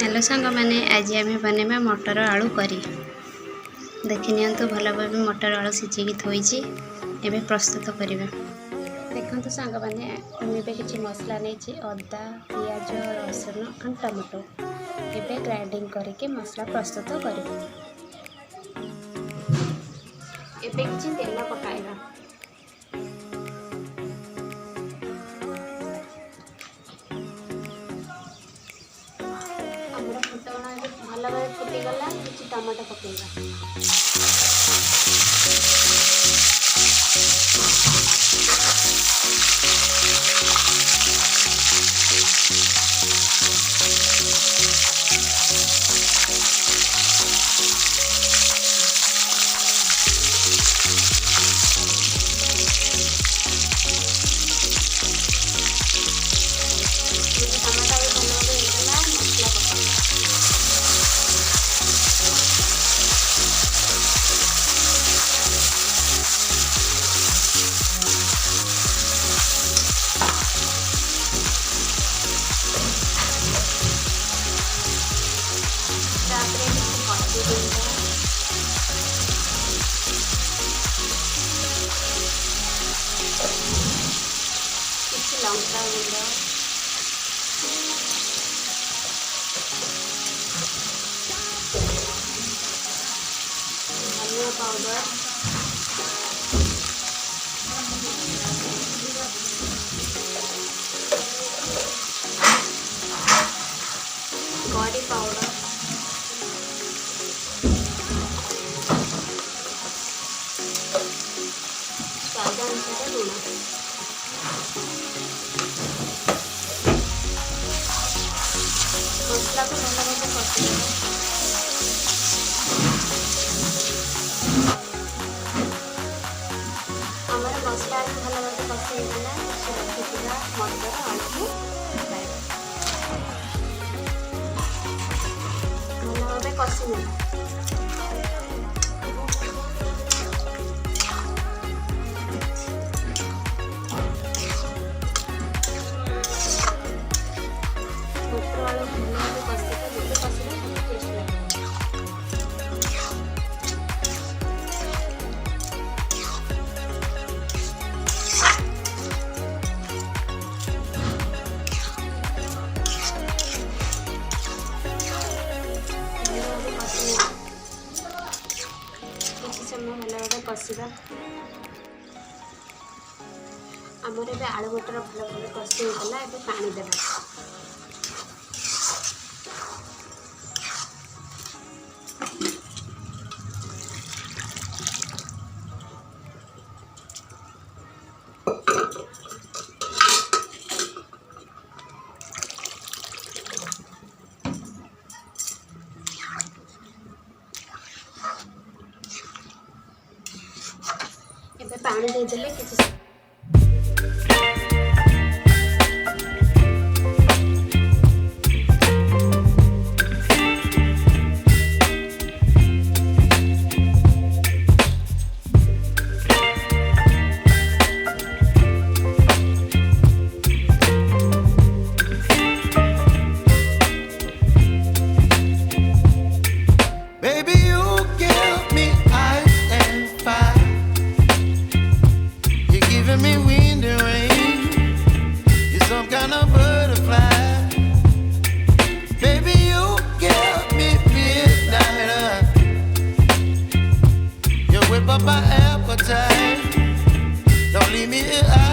Hello सांग मैंने आज आम बनवा मटर आलू करी देखि नियंतु भल भाव मटर आलू सिझिकी थोइछि एबे प्रस्तुत करबा। देखंतु सांग मैंने मुझे किछि मसला नहीं अदा पियाज रसुन और टमाटो एबे ग्राइंडिंग करके मसला प्रस्तुत करबा। एबे किछि तेल पकाइबा। भल भाव फुटीगला कि टमाटो पकेगा। लंका गुंड धनिया पाउडर करी पाउडर स्वाद अनुसार लुण मसला को भल भाव कषिदेव। आमर मसला भल भाव कषिगला रखिथिला मटर आलू भल भाव कषिदेव। कषा आमर ए आलू मटर भल भाव कषि होगा। ए पानी देवा। पानी देदेले किसी me wind and rain. You're some kind of butterfly. Baby, you give me midnight. You whip up my appetite. Don't leave me here.